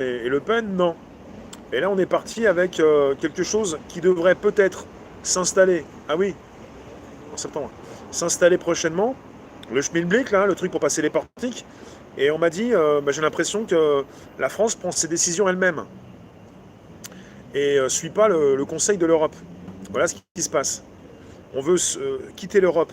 et Le Pen, non. Et là, on est parti avec quelque chose qui devrait peut-être s'installer. Ah oui, en septembre. S'installer prochainement. Le Schmilblick, là, le truc pour passer les portiques. Et on m'a dit, j'ai l'impression que la France prend ses décisions elle-même et suit pas le Conseil de l'Europe. Voilà ce qui se passe. On veut quitter l'Europe.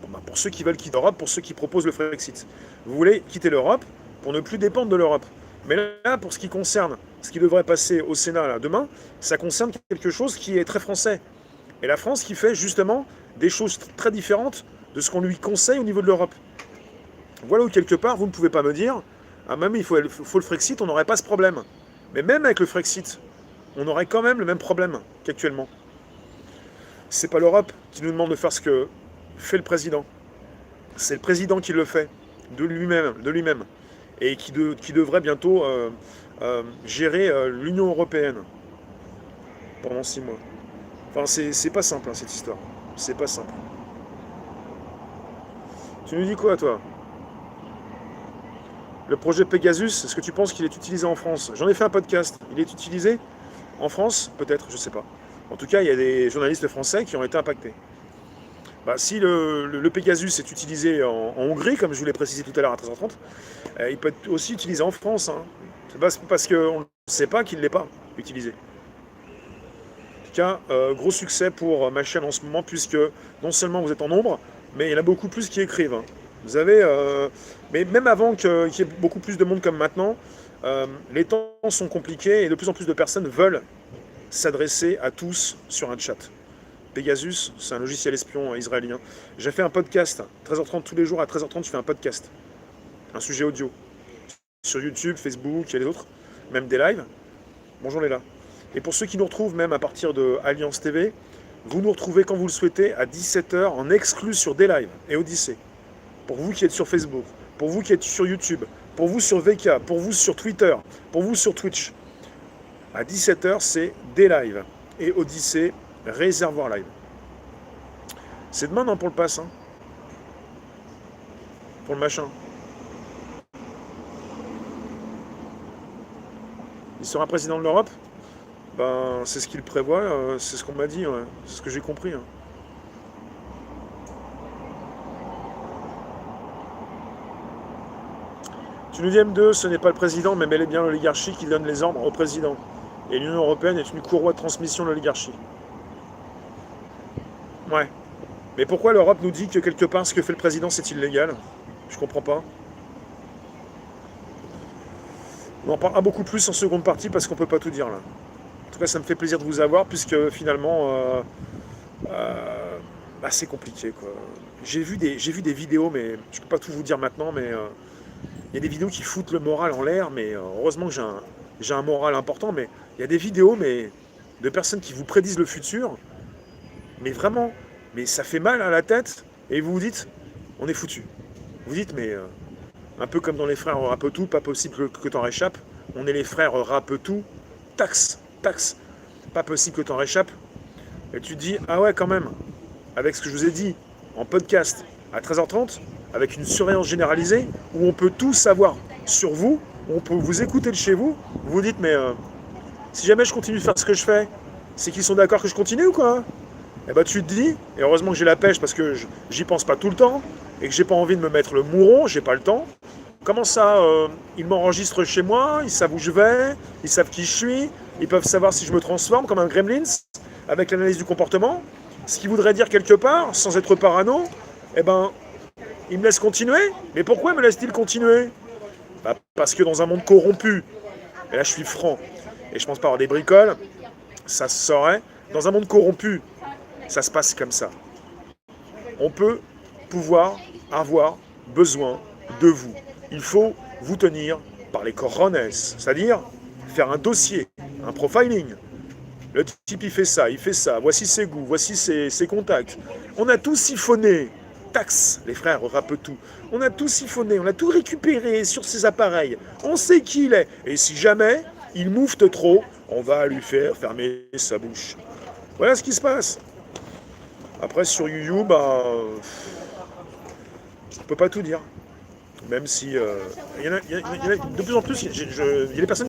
Bon, bah, pour ceux qui veulent quitter l'Europe, pour ceux qui proposent le Frexit. Vous voulez quitter l'Europe pour ne plus dépendre de l'Europe. Mais là, pour ce qui concerne ce qui devrait passer au Sénat là, demain, ça concerne quelque chose qui est très français. Et la France qui fait justement des choses très différentes de ce qu'on lui conseille au niveau de l'Europe. Voilà où quelque part, vous ne pouvez pas me dire, ah même il faut le Frexit, on n'aurait pas ce problème. Mais même avec le Frexit, on aurait quand même le même problème qu'actuellement. C'est pas l'Europe qui nous demande de faire ce que fait le président. C'est le président qui le fait, de lui-même. Et qui devrait bientôt gérer l'Union européenne pendant 6 mois. Enfin, c'est pas simple, hein, cette histoire. C'est pas simple. Tu nous dis quoi, toi? Le projet Pegasus, est-ce que tu penses qu'il est utilisé en France? J'en ai fait un podcast. Il est utilisé en France? Peut-être, je sais pas. En tout cas, il y a des journalistes français qui ont été impactés. Bah, si le Pegasus est utilisé en Hongrie, comme je vous l'ai précisé tout à l'heure à 13h30, il peut être aussi utilisé en France. Hein. C'est pas parce qu'on ne sait pas qu'il ne l'est pas utilisé. En tout cas, gros succès pour ma chaîne en ce moment, puisque non seulement vous êtes en nombre, mais il y en a beaucoup plus qui écrivent. Hein. Vous avez, mais même avant qu'il y ait beaucoup plus de monde comme maintenant, les temps sont compliqués et de plus en plus de personnes veulent s'adresser à tous sur un chat. Pegasus, c'est un logiciel espion israélien. J'ai fait un podcast, 13h30 tous les jours, à 13h30 je fais un podcast, un sujet audio, sur YouTube, Facebook et les autres, même des lives. Bonjour Léla. Et pour ceux qui nous retrouvent même à partir de Alliance TV, vous nous retrouvez quand vous le souhaitez à 17h en exclu sur des lives et Odyssée. Pour vous qui êtes sur Facebook, pour vous qui êtes sur YouTube, pour vous sur VK, pour vous sur Twitter, pour vous sur Twitch. À 17h, c'est des lives et Odyssée, réservoir live. C'est demain, non, pour le pass, hein, pour le machin. Il sera président de l'Europe? Ben, c'est ce qu'il prévoit, c'est ce qu'on m'a dit, ouais. C'est ce que j'ai compris. Hein. Tu nous dis M2, ce n'est pas le président, mais bel et bien l'oligarchie qui donne les ordres au président. Et l'Union européenne est une courroie de transmission de l'oligarchie. Ouais. Mais pourquoi l'Europe nous dit que quelque part ce que fait le président c'est illégal? Je comprends pas. On en parlera beaucoup plus en seconde partie parce qu'on peut pas tout dire là. En tout cas, ça me fait plaisir de vous avoir puisque finalement, c'est compliqué quoi. J'ai vu des vidéos, mais je peux pas tout vous dire maintenant, mais il y a des vidéos qui foutent le moral en l'air, mais heureusement que j'ai un moral important, mais il y a des vidéos mais de personnes qui vous prédisent le futur, mais vraiment, mais ça fait mal à la tête, et vous vous dites, on est foutu. Vous dites, mais un peu comme dans les frères Rapetou, pas possible que t'en réchappes, on est les frères Rapetou, taxe, pas possible que t'en réchappes, et tu te dis, ah ouais quand même, avec ce que je vous ai dit en podcast à 13h30, avec une surveillance généralisée, où on peut tout savoir sur vous, où on peut vous écouter de chez vous, vous vous dites, mais si jamais je continue de faire ce que je fais, c'est qu'ils sont d'accord que je continue ou quoi? Et bah tu te dis, et heureusement que j'ai la pêche parce que j'y pense pas tout le temps, et que j'ai pas envie de me mettre le mouron, j'ai pas le temps. Comment ça, ils m'enregistrent chez moi, ils savent où je vais, ils savent qui je suis, ils peuvent savoir si je me transforme comme un gremlins, avec l'analyse du comportement, ce qui voudrait dire quelque part, sans être parano, eh ben, ils me laissent continuer. Mais pourquoi me laissent-ils continuer? Bah, parce que dans un monde corrompu, et là je suis franc, et je pense pas avoir des bricoles, ça se saurait, dans un monde corrompu, ça se passe comme ça. On peut pouvoir avoir besoin de vous. Il faut vous tenir par les cojones, c'est-à-dire faire un dossier, un profiling. Le type il fait ça, voici ses goûts, voici ses contacts. On a tout siphonné, taxe, les frères Rapetou. On a tout siphonné, on a tout récupéré sur ses appareils. On sait qui il est. Et si jamais il moufte trop, on va lui faire fermer sa bouche. Voilà ce qui se passe. Après sur YouTube, je ne peux pas tout dire. Même si il y en a de plus en plus, il y a des personnes